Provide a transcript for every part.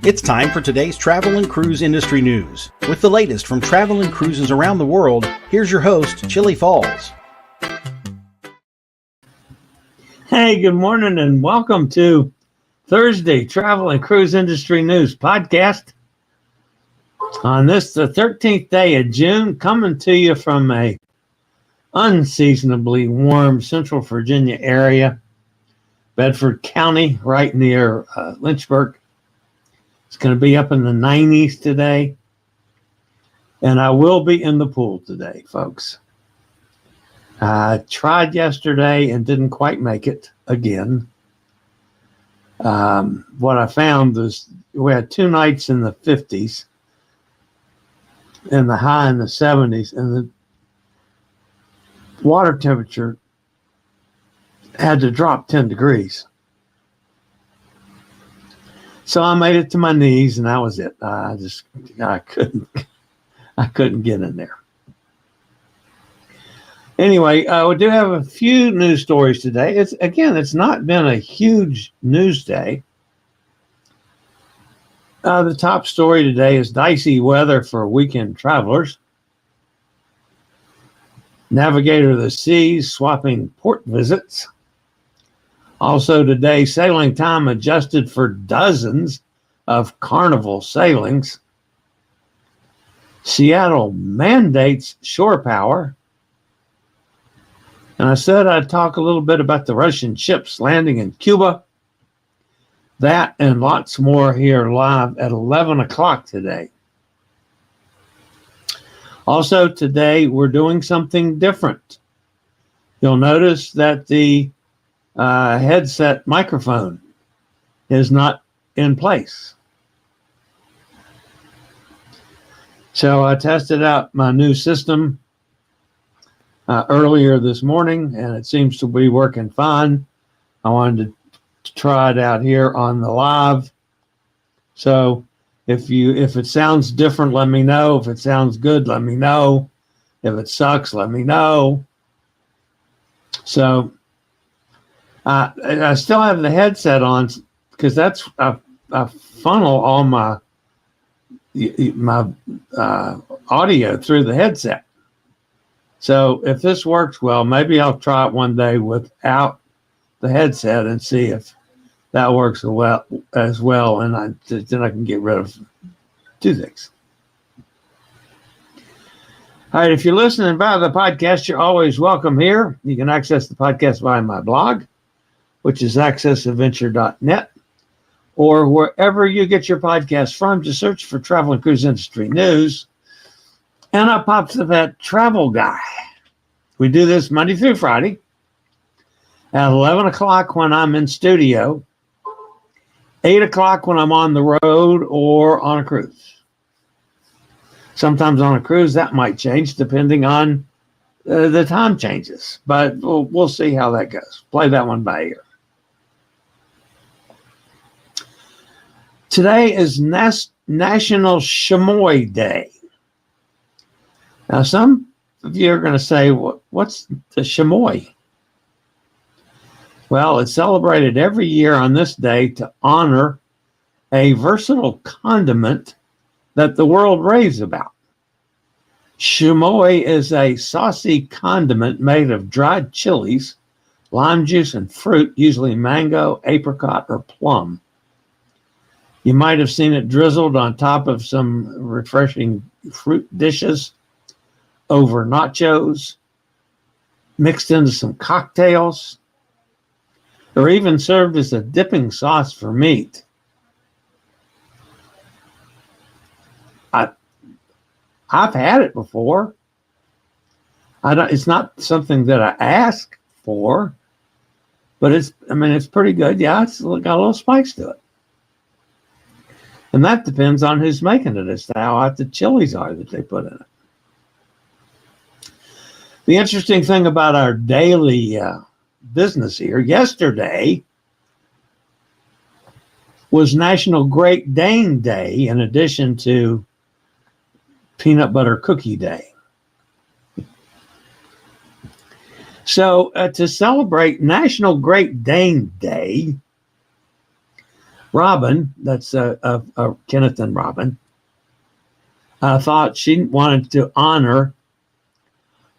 It's time for today's travel and cruise industry news. With the latest from travel and cruises around the world, here's your host, Chillie Falls. Hey, good morning and welcome to Thursday Travel and Cruise Industry News Podcast. On this, the 13th day of June, coming to you from a unseasonably warm Central Virginia area, Bedford County, right near Lynchburg. It's going to be up in the 90s today, and I will be in the pool today, folks. I tried yesterday and didn't quite make it again. What I found was we had 2 nights in the 50s and the high in the 70s, and the water temperature had to drop 10 degrees. So I made it to my knees, and that was it. I couldn't get in there. Anyway, we do have a few news stories today. It's not been a huge news day. The top story today is dicey weather for weekend travelers. Navigator of the seas swapping port visits. Also today, sailing time adjusted for dozens of Carnival sailings. Seattle mandates shore power. And I said I'd talk a little bit about the Russian ships landing in Cuba. That and lots more here live at 11 o'clock today. Also today, we're doing something different. You'll notice that the headset microphone is not in place. So I tested out my new system earlier this morning, and it seems to be working fine. I wanted to try it out here on the live. So if it sounds different, let me know. If it sounds good, let me know. If it sucks, let me know. So I still have the headset on because that's I funnel all my audio through the headset. So if this works well, maybe I'll try it one day without the headset and see if that works as well, and then I can get rid of 2 things. All right, if you're listening via the podcast, you're always welcome here. You can access the podcast via my blog, which is accessadventure.net, or wherever you get your podcast from. Just search for Travel and Cruise Industry News, and up pops up that Travel Guy. We do this Monday through Friday at 11 o'clock when I'm in studio, 8 o'clock when I'm on the road or on a cruise. Sometimes on a cruise, that might change depending on the time changes, but we'll see how that goes. Play that one by ear. Today is National Chamois Day. Now, some of you are going to say, what's the chamois? Well, it's celebrated every year on this day to honor a versatile condiment that the world raves about. Chamois is a saucy condiment made of dried chilies, lime juice, and fruit, usually mango, apricot, or plum. You might have seen it drizzled on top of some refreshing fruit dishes, over nachos, mixed into some cocktails, or even served as a dipping sauce for meat. I've had it before. It's not something that I ask for, but it's pretty good. Yeah, it's got a little spice to it. And that depends on who's making it as to how hot the chilies are that they put in it. The interesting thing about our daily business here, yesterday was National Great Dane Day, in addition to Peanut Butter Cookie Day. So to celebrate National Great Dane Day, Robin, that's Kenneth and Robin, thought she wanted to honor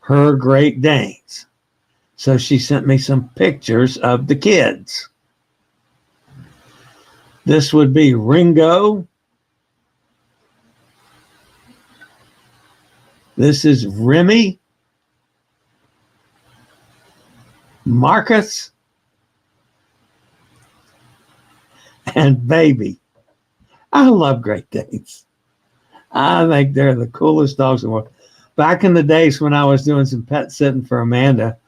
her Great Danes. So she sent me some pictures of the kids. This would be Ringo. This is Remy. Marcus. And Baby. I love Great Danes. I think they're the coolest dogs in the world. Back in the days when I was doing some pet sitting for Amanda,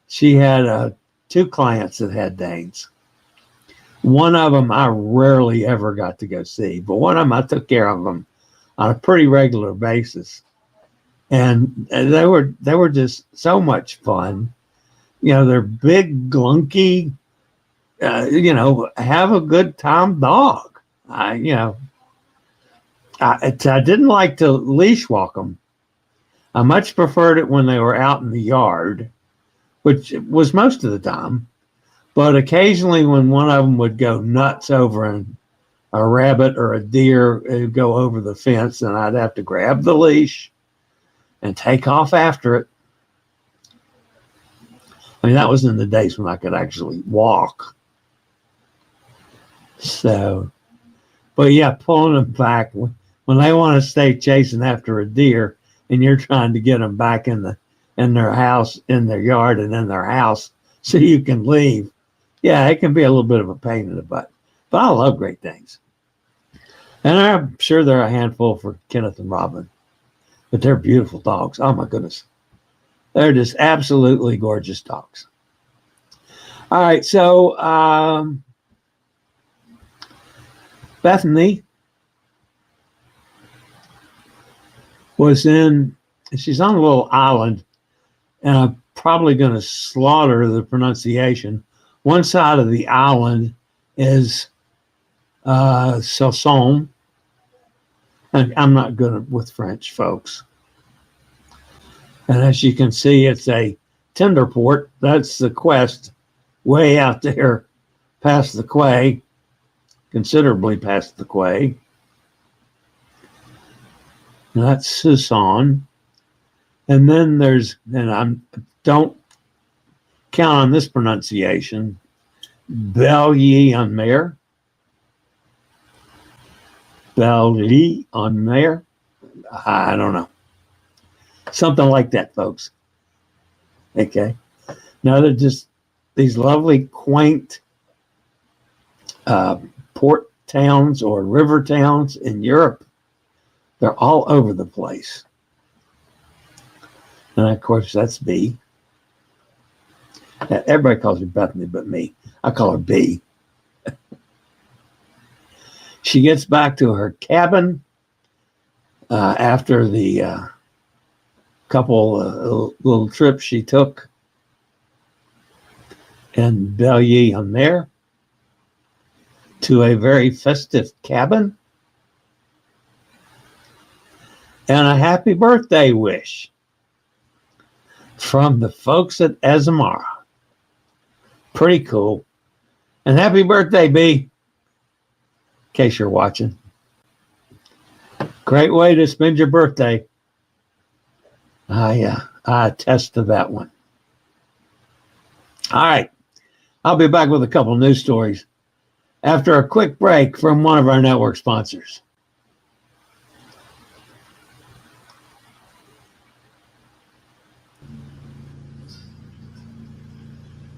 she had 2 clients that had Danes. One of them I rarely ever got to go see, but one of them I took care of them on a pretty regular basis. And they were just so much fun. You know, they're big, glunky, have a good time dog. I didn't like to leash walk them. I much preferred it when they were out in the yard, which was most of the time. But occasionally when one of them would go nuts over a rabbit or a deer, it would go over the fence, and I'd have to grab the leash and take off after it. I mean, that was in the days when I could actually walk. So, but yeah, pulling them back when they want to stay chasing after a deer and you're trying to get them back in their house, in their yard and in their house so you can leave. Yeah, it can be a little bit of a pain in the butt, but I love Great Danes. And I'm sure they're a handful for Kenneth and Robin, but they're beautiful dogs. Oh my goodness. They're just absolutely gorgeous dogs. All right, so Bethany she's on a little island, and I'm probably going to slaughter the pronunciation. One side of the island is Soissons, and I'm not good with French, folks. And as you can see, it's a tender port. That's the quest way out there past the quay, considerably past the quay. And that's Soissons. And then don't count on this pronunciation, Belle-Île-en-Mer. Belle-Île-en-Mer. I don't know. Something like that, folks. Okay. Now they're just these lovely, quaint port towns or river towns in Europe. They're all over the place. And of course, that's B. Everybody calls her Bethany but me. I call her B. She gets back to her cabin after the couple little trips she took in Belle-Île-en-Mer to a very festive cabin and a happy birthday wish from the folks at Azamara. Pretty cool. And happy birthday, B, in case you're watching. Great way to spend your birthday. I attest to that one. All right. I'll be back with a couple news stories after a quick break from one of our network sponsors.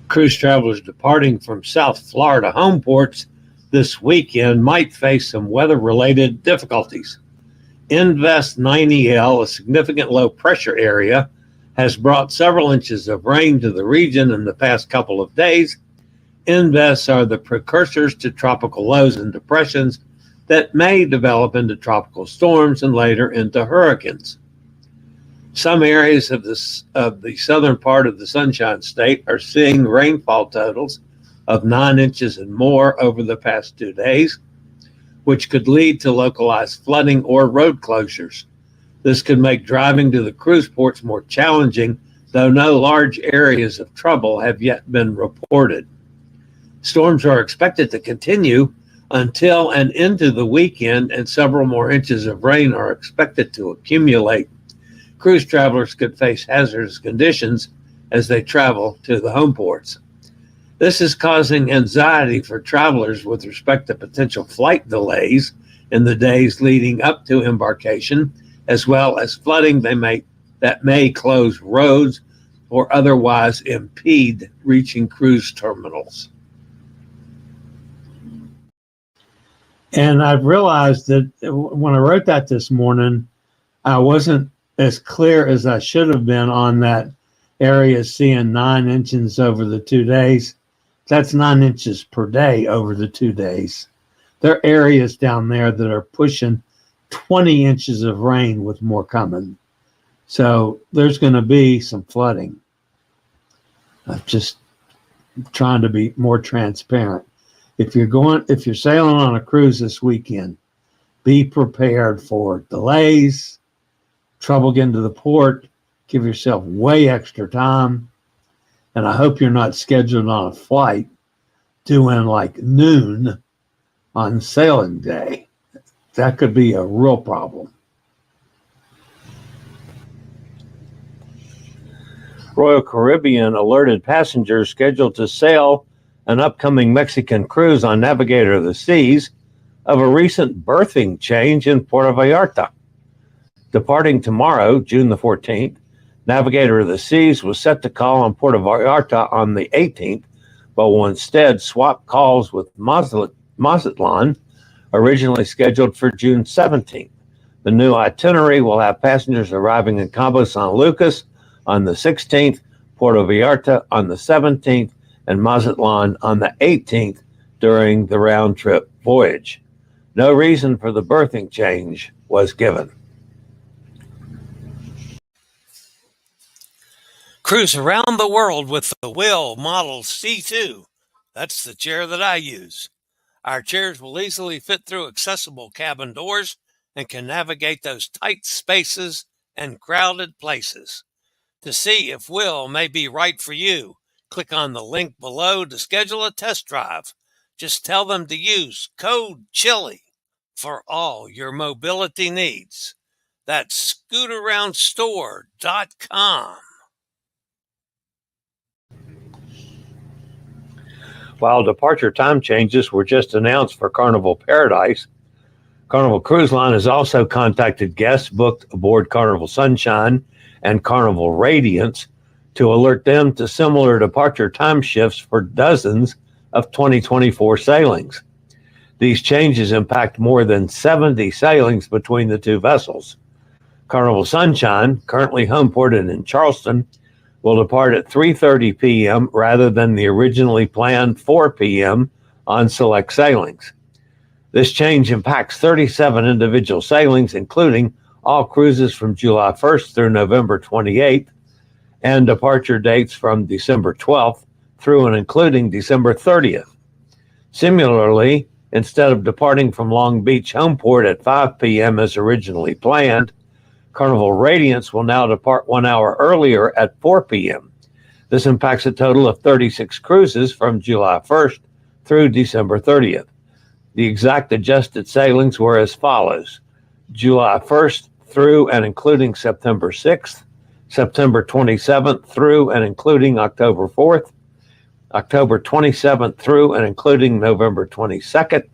Cruise travelers departing from South Florida home ports this weekend might face some weather-related difficulties. Invest 9EL, a significant low-pressure area, has brought several inches of rain to the region in the past couple of days. Invests are the precursors to tropical lows and depressions that may develop into tropical storms and later into hurricanes. Some areas of the southern part of the Sunshine State are seeing rainfall totals of 9 inches and more over the past 2 days, which could lead to localized flooding or road closures. This could make driving to the cruise ports more challenging, though no large areas of trouble have yet been reported. Storms are expected to continue until and into the weekend, and several more inches of rain are expected to accumulate. Cruise travelers could face hazardous conditions as they travel to the home ports. This is causing anxiety for travelers with respect to potential flight delays in the days leading up to embarkation, as well as flooding that may close roads or otherwise impede reaching cruise terminals. And I've realized that when I wrote that this morning, I wasn't as clear as I should have been on that area seeing 9 inches over the 2 days. That's 9 inches per day over the 2 days. There are areas down there that are pushing 20 inches of rain with more coming. So there's going to be some flooding. I'm just trying to be more transparent. If you're sailing on a cruise this weekend, be prepared for delays, trouble getting to the port. Give yourself way extra time. And I hope you're not scheduled on a flight doing like noon on sailing day. That could be a real problem. Royal Caribbean alerted passengers scheduled to sail an upcoming Mexican cruise on Navigator of the Seas of a recent berthing change in Puerto Vallarta. Departing tomorrow, June the 14th, Navigator of the Seas was set to call on Puerto Vallarta on the 18th, but will instead swap calls with Mazatlan, originally scheduled for June 17th. The new itinerary will have passengers arriving in Cabo San Lucas on the 16th, Puerto Vallarta on the 17th, and Mazatlan on the 18th during the round-trip voyage. No reason for the berthing change was given. Cruise around the world with the Will Model C2. That's the chair that I use. Our chairs will easily fit through accessible cabin doors and can navigate those tight spaces and crowded places. To see if Will may be right for you, click on the link below to schedule a test drive. Just tell them to use code Chillie for all your mobility needs. That's scootaroundstore.com. While departure time changes were just announced for Carnival Paradise, Carnival Cruise Line has also contacted guests booked aboard Carnival Sunshine and Carnival Radiance to alert them to similar departure time shifts for dozens of 2024 sailings. These changes impact more than 70 sailings between the two vessels. Carnival Sunshine, currently homeported in Charleston, will depart at 3:30 p.m. rather than the originally planned 4 p.m. on select sailings. This change impacts 37 individual sailings, including all cruises from July 1st through November 28th, and departure dates from December 12th through and including December 30th. Similarly, instead of departing from Long Beach Homeport at 5 p.m. as originally planned, Carnival Radiance will now depart 1 hour earlier at 4 p.m. This impacts a total of 36 cruises from July 1st through December 30th. The exact adjusted sailings were as follows: July 1st through and including September 6th, September 27th through and including October 4th, October 27th through and including November 22nd,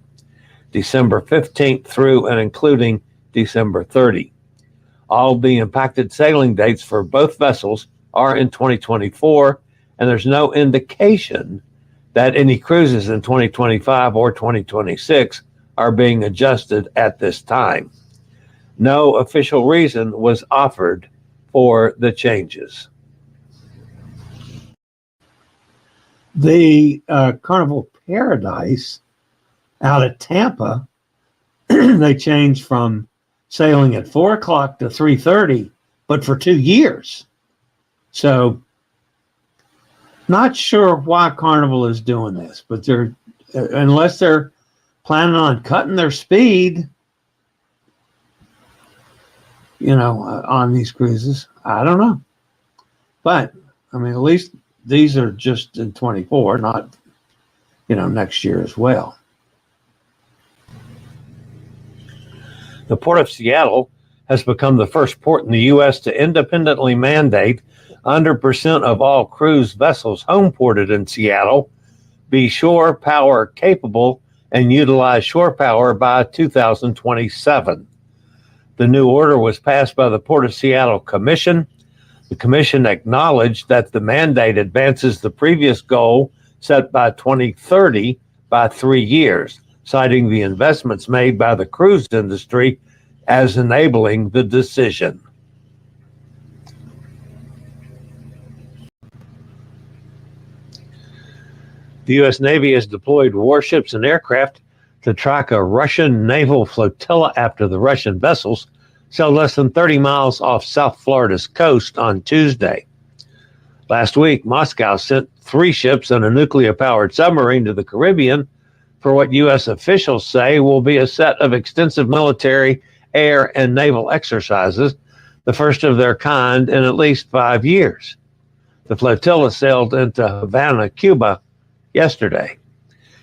December 15th through and including December 30th. All the impacted sailing dates for both vessels are in 2024, and there's no indication that any cruises in 2025 or 2026 are being adjusted at this time. No official reason was offered for the changes. The Carnival Paradise out at Tampa, they changed from sailing at 4 o'clock to 3:30, but for 2 years. So not sure why Carnival is doing this, but they're unless they're planning on cutting their speed, on these cruises. I don't know. But I mean, at least these are just in 24, not, next year as well. The Port of Seattle has become the first port in the U.S. to independently mandate 100% of all cruise vessels homeported in Seattle be shore power capable and utilize shore power by 2027. The new order was passed by the Port of Seattle Commission. The Commission acknowledged that the mandate advances the previous goal set by 2030 by 3 years, citing the investments made by the cruise industry as enabling the decision. The U.S. Navy has deployed warships and aircraft to track a Russian naval flotilla after the Russian vessels sailed less than 30 miles off South Florida's coast on Tuesday. Last week, Moscow sent 3 ships and a nuclear-powered submarine to the Caribbean for what U.S. officials say will be a set of extensive military, air, and naval exercises, the first of their kind in at least 5 years. The flotilla sailed into Havana, Cuba, yesterday.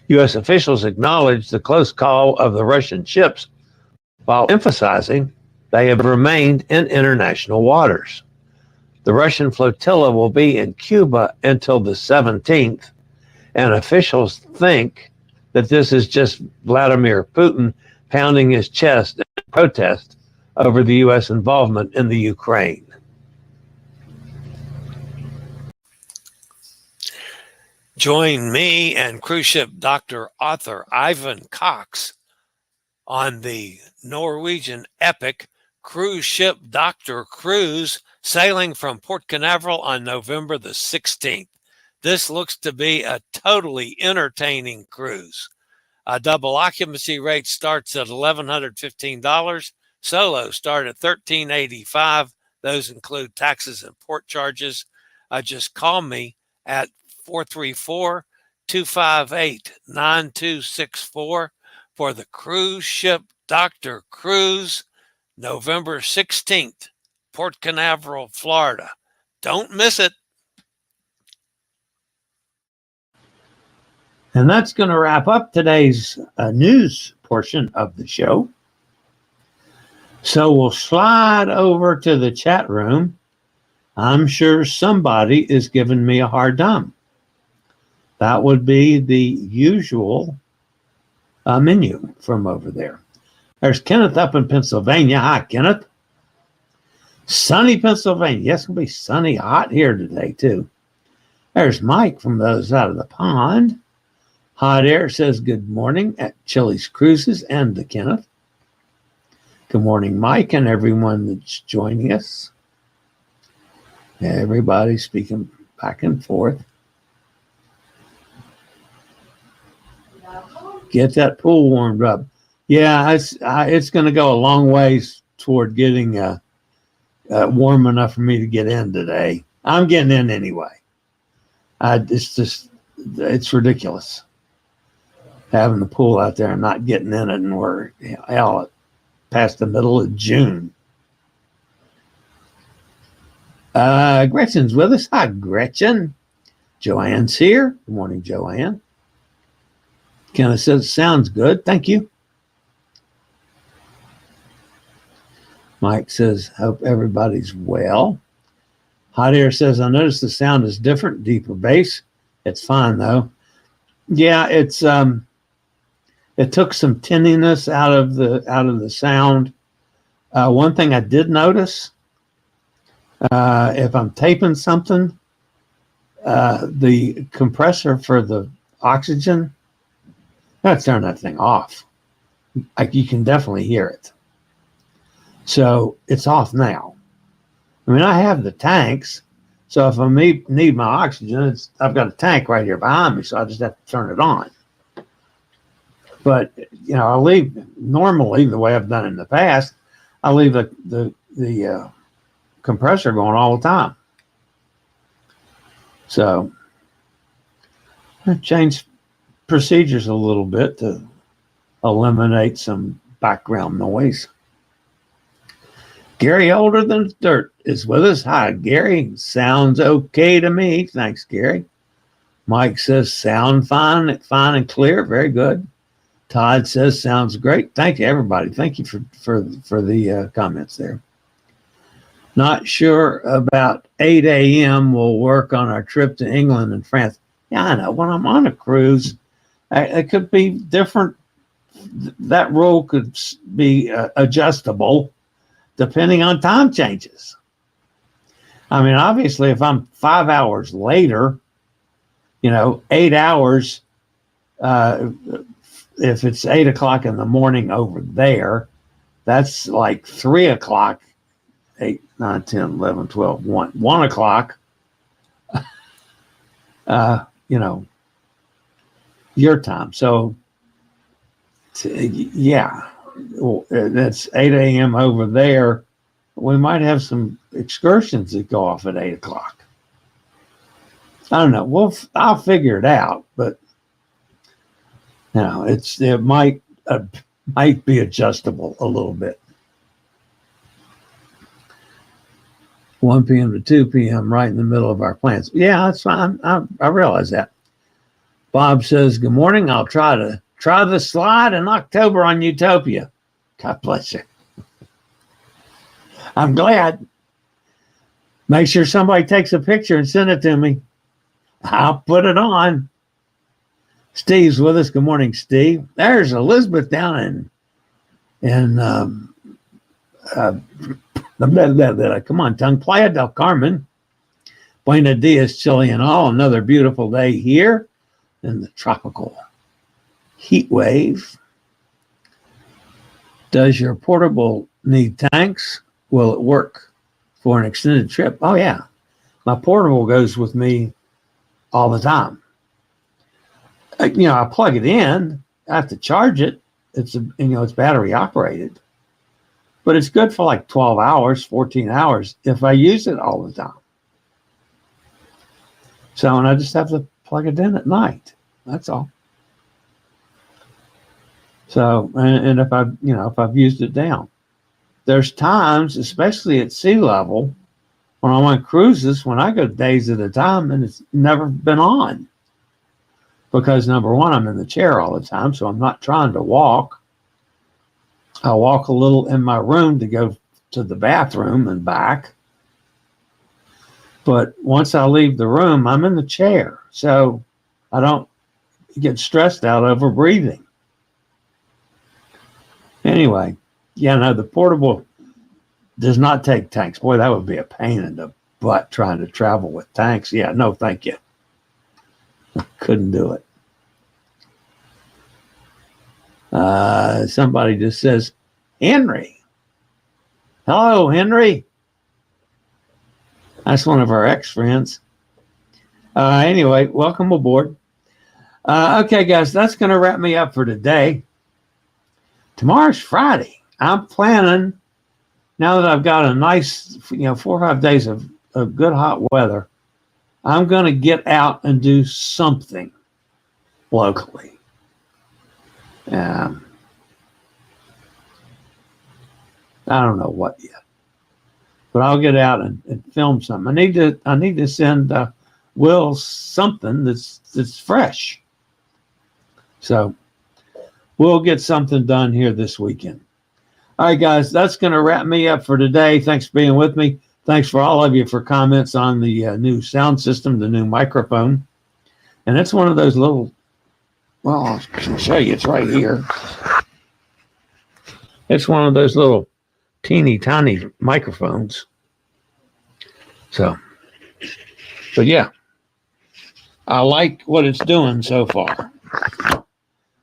U.S. officials acknowledged the close call of the Russian ships while emphasizing they have remained in international waters. The Russian flotilla will be in Cuba until the 17th, and officials think that this is just Vladimir Putin pounding his chest in protest over the U.S. involvement in the Ukraine. Join me and cruise ship Dr. Arthur Ivan Cox on the Norwegian epic cruise ship Dr. Cruise sailing from Port Canaveral on November the 16th. This looks to be a totally entertaining cruise. A double occupancy rate starts at $1,115. Solo start at $1,385. Those include taxes and port charges. Just call me at 434-258-9264 for the cruise ship Dr. Cruise, November 16th, Port Canaveral, Florida. Don't miss it. And that's going to wrap up today's news portion of the show. So we'll slide over to the chat room. I'm sure somebody is giving me a hard time. That would be the usual menu from over there. There's Kenneth up in Pennsylvania. Hi, Kenneth. Sunny Pennsylvania. Yes, it'll be sunny, hot here today, too. There's Mike from the other side of the pond. Hot Air says good morning at Chillie's Cruises and to Kenneth. Good morning, Mike, and everyone that's joining us. Everybody speaking back and forth. Get that pool warmed up. Yeah, it's going to go a long ways toward getting warm enough for me to get in today. I'm getting in anyway. It's ridiculous having the pool out there and not getting in it, and we're past the middle of June. Gretchen's with us. Hi, Gretchen. Joanne's here. Good morning, Joanne. Kenneth says, sounds good. Thank you. Mike says, hope everybody's well. Hot Air says, I noticed the sound is different, deeper bass. It's fine, though. Yeah, it took some tinniness out of the sound. One thing I did notice, if I'm taping something, the compressor for the oxygen, let's turn that thing off. You can definitely hear it. So it's off now. I mean, I have the tanks, so if I need my oxygen, I've got a tank right here behind me, so I just have to turn it on. But I leave normally the way I've done in the past. I leave the compressor going all the time. So I changed procedures a little bit to eliminate some background noise. Gary Older Than Dirt is with us. Hi, Gary. Sounds okay to me. Thanks, Gary. Mike says sound fine and clear. Very good. Todd says, sounds great. Thank you, everybody. Thank you for the comments there. Not sure about 8 a.m. We'll work on our trip to England and France. Yeah, I know. When I'm on a cruise, it could be different. That rule could be adjustable depending on time changes. I mean, obviously, if I'm 5 hours later, 8 hours, if it's 8 o'clock in the morning over there, that's like 3 o'clock, 8, 9, 10, 11, 12, 1 o'clock, your time. So, yeah, that's 8 a.m. over there. We might have some excursions that go off at 8 o'clock. I don't know. I'll figure it out, but it might be adjustable a little bit. 1 p.m. to 2 p.m. right in the middle of our plans. Yeah, that's fine. I realize that. Bob says, good morning. I'll try the slide in October on Utopia. God bless you. I'm glad. Make sure somebody takes a picture and send it to me. I'll put it on. Steve's with us. Good morning, Steve. There's Elizabeth down in come on, tongue. Playa del Carmen. Buenos dias, Chile and all. Another beautiful day here in the tropical heat wave. Does your portable need tanks? Will it work for an extended trip? Oh, yeah. My portable goes with me all the time. I plug it in. I have to charge it. It's battery operated. But it's good for like 12 hours, 14 hours if I use it all the time. So, and I just have to plug it in at night. That's all. So, and if I've used it down. There's times, especially at sea level, when I'm on cruises, when I go days at a time and it's never been on. Because number one, I'm in the chair all the time, so I'm not trying to walk. I walk a little in my room to go to the bathroom and back. But once I leave the room, I'm in the chair. So I don't get stressed out over breathing. Anyway, the portable does not take tanks. Boy, that would be a pain in the butt trying to travel with tanks. Yeah, no, thank you. Couldn't do it. Somebody just says, Henry. Hello, Henry. That's one of our ex-friends. Anyway, welcome aboard. Okay, guys, that's going to wrap me up for today. Tomorrow's Friday. I'm planning, now that I've got a nice, 4 or 5 days of good hot weather, I'm going to get out and do something locally. I don't know what yet, but I'll get out and film something. I need to send Will something that's fresh. So we'll get something done here this weekend. All right, guys, that's going to wrap me up for today. Thanks for being with me. Thanks for all of you for comments on the new sound system, the new microphone. And it's one of those little, well, I'll show you. It's right here. It's one of those little teeny tiny microphones. So, but yeah, I like what it's doing so far.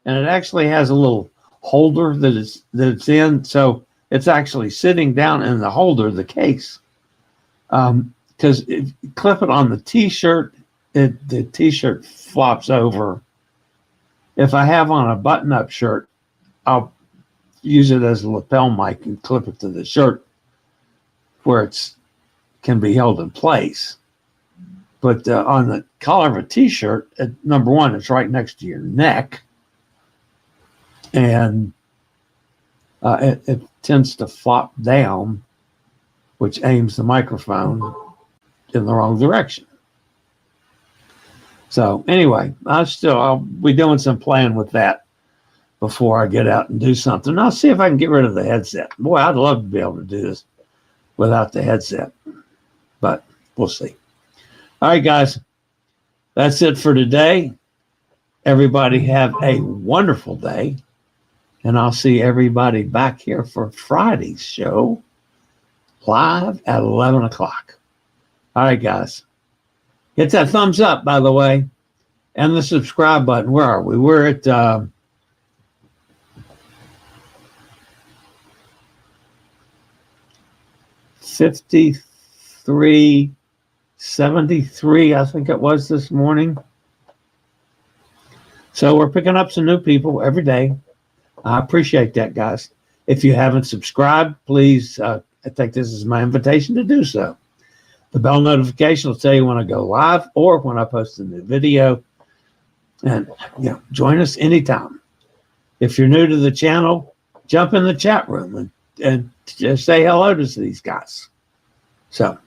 And it actually has a little holder that it's in. So it's actually sitting down in the holder, the case. Because if you clip it on the t-shirt, the t-shirt flops over. If I have on a button-up shirt, I'll use it as a lapel mic and clip it to the shirt where it's can be held in place. But on the collar of a t-shirt, number one, it's right next to your neck. And it tends to flop down, which aims the microphone in the wrong direction. So anyway, I'll be doing some playing with that. before I get out and do something. I'll see if I can get rid of the headset. Boy, I'd love to be able to do this without the headset, but we'll see. All right, guys, that's it for today. Everybody have a wonderful day, and I'll see everybody back here for Friday's show live at 11 o'clock. All right, guys, hit that thumbs up, by the way, and the subscribe button. Where are we? We're at 5373, I think it was this morning. So we're picking up some new people every day. I appreciate that, guys. If you haven't subscribed, please, I think this is my invitation to do so. The bell notification will tell you when I go live or when I post a new video. And join us anytime. If you're new to the channel, jump in the chat room and just say hello to these guys. So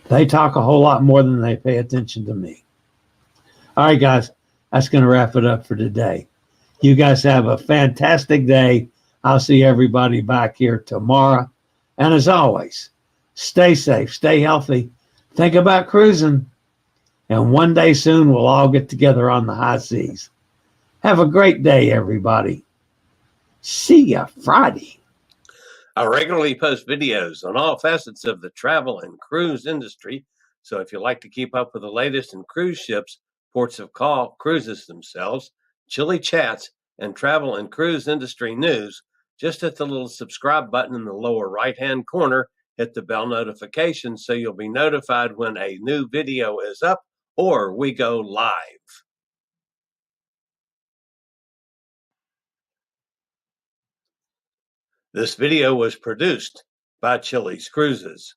they talk a whole lot more than they pay attention to me. All right, guys, that's going to wrap it up for today. You guys have a fantastic day. I'll see everybody back here tomorrow. And as always, stay safe, stay healthy, think about cruising, and one day soon we'll all get together on the high seas. Have a great day, everybody. See ya Friday. I regularly post videos on all facets of the travel and cruise industry. So if you like to keep up with the latest in cruise ships, ports of call, cruises themselves, Chillie chats, and travel and cruise industry news, just hit the little subscribe button in the lower right-hand corner, hit the bell notification so you'll be notified when a new video is up or we go live. This video was produced by Chilliescruises.